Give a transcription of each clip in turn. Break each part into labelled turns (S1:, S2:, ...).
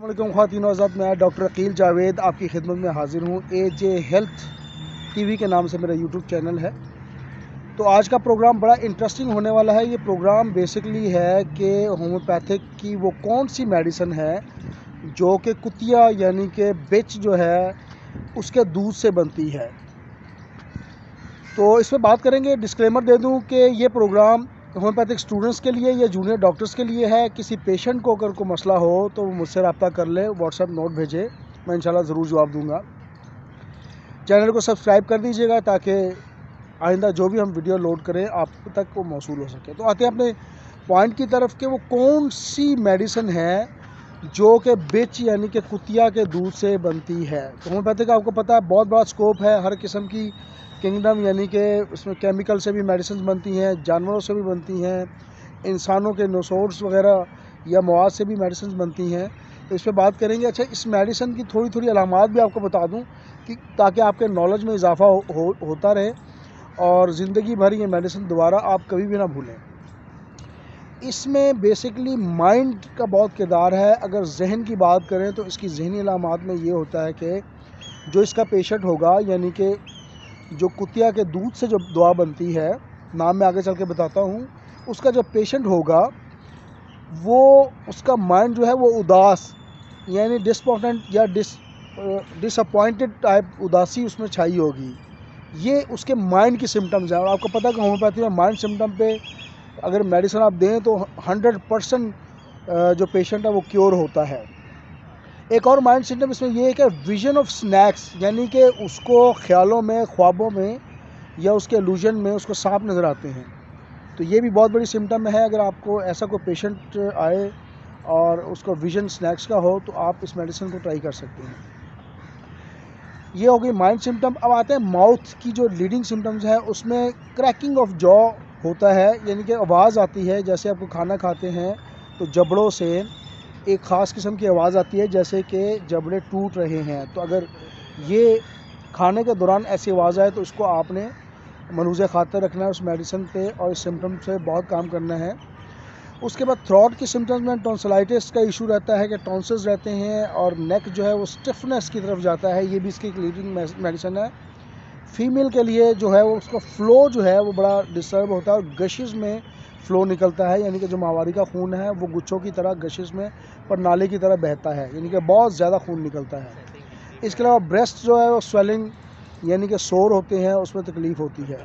S1: अस्सलामुअलैकुम ख़वातीन और हज़रात, मैं डॉक्टर अकील जावेद आपकी खिदमत में हाज़िर हूँ। AJ हेल्थ TV के नाम से मेरा YouTube चैनल है। तो आज का प्रोग्राम बड़ा इंटरेस्टिंग होने वाला है। ये प्रोग्राम बेसिकली है कि होम्योपैथिक की वो कौन सी मेडिसिन है जो कि कुतिया यानी कि बिच जो है उसके दूध से बनती है। तो इस पर बात करेंगे। डिस्क्लेमर दे दूँ कि ये प्रोग्राम होम्योपैथिक स्टूडेंट्स के लिए या जूनियर डॉक्टर्स के लिए है। किसी पेशेंट को अगर कोई मसला हो तो वो मुझसे रब्ता कर ले, व्हाट्सएप नोट भेजे, मैं इंशाल्लाह ज़रूर जवाब दूंगा। चैनल को सब्सक्राइब कर दीजिएगा ताकि आइंदा जो भी हम वीडियो लोड करें आप तक वो मौसूल हो सके। तो आते हैं अपने पॉइंट की तरफ कि वो कौन सी मेडिसिन है जो कि बिच यानी कि कुतिया के दूध से बनती है। तो होम्योपैथिक आपको पता है बहुत बड़ा स्कोप है, हर किस्म की किंगडम यानी कि उसमें केमिकल से भी मेडिसिन बनती हैं, जानवरों से भी बनती हैं, इंसानों के नसोर्स वगैरह या मवाद से भी मेडिसिन बनती हैं। तो इस पर बात करेंगे। अच्छा, इस मेडिसिन की थोड़ी थोड़ी अलामात भी आपको बता दूं कि ताकि आपके नॉलेज में इजाफा होता रहे और ज़िंदगी भर ये मेडिसिन दोबारा आप कभी भी ना भूलें। इसमें बेसिकली माइंड का बहुत किरदार है। अगर जहन की बात करें तो इसकी जहनी अलामात में ये होता है कि जो इसका पेशेंट होगा यानी कि जो कुतिया के दूध से जो दवा बनती है, नाम मैं आगे चल के बताता हूँ, उसका जो पेशेंट होगा वो उसका माइंड जो है वो उदास यानी डिसअपॉइंटेड या डिसअपॉइंटेड टाइप उदासी उसमें छाई होगी। ये उसके माइंड की सिम्टम्स हैं। और आपको पता है कि होम्योपैथी में माइंड सिम्टम पे अगर मेडिसिन आप दें तो 100% जो पेशेंट है वो क्योर होता है। एक और माइंड सिम्टम इसमें ये है कि विजन ऑफ स्नैक्स यानी कि उसको ख्यालों में, ख्वाबों में या उसके इल्यूजन में उसको सांप नज़र आते हैं। तो ये भी बहुत बड़ी सिम्टम है। अगर आपको ऐसा कोई पेशेंट आए और उसको विजन स्नैक्स का हो तो आप इस मेडिसिन को ट्राई कर सकते हैं। ये हो गई माइंड सिम्टम। अब आते हैं माउथ की जो लीडिंग सिम्टम्स हैं। उसमें क्रैकिंग ऑफ जॉ होता है यानी कि आवाज़ आती है। जैसे आपको खाना खाते हैं तो जबड़ों से एक ख़ास किस्म की आवाज़ आती है जैसे कि जबड़े टूट रहे हैं। तो अगर ये खाने के दौरान ऐसी आवाज़ आए तो उसको आपने मलूज़ खातर रखना है उस मेडिसिन पे और इस सिम्टम से बहुत काम करना है। उसके बाद थ्रोट की सिम्टम्स में टॉन्सिलाइटिस का इशू रहता है कि टॉन्सिल्स रहते हैं और नेक जो है वो स्टिफनेस की तरफ जाता है। ये भी इसकी एक लीडिंग मेडिसिन है। फीमेल के लिए जो है वो उसका फ़्लो जो है वो बड़ा डिस्टर्ब होता है और गशिश में फ़्लो निकलता है यानी कि जो माहवारी का खून है वो गुच्छों की तरह गशिश में पर नाले की तरह बहता है यानी कि बहुत ज़्यादा खून निकलता है। इसके अलावा ब्रेस्ट जो है वो स्वेलिंग यानी कि सोर होते हैं, उसमें तकलीफ़ होती है।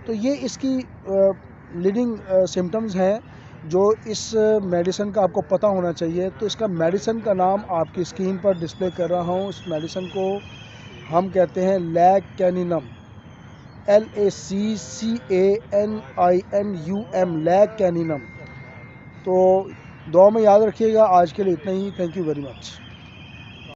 S1: तो ये इसकी लीडिंग सिम्टम्स हैं जो इस मेडिसिन का आपको पता होना चाहिए। तो इसका मेडिसिन का नाम आपकी स्क्रीन पर डिस्प्ले कर रहा हूँ। इस मेडिसिन को हम कहते हैं लैकेनिनम, LACCANINUM, लैकेनिनम। तो दुआ में याद रखिएगा। आज के लिए इतना ही। Thank you very much.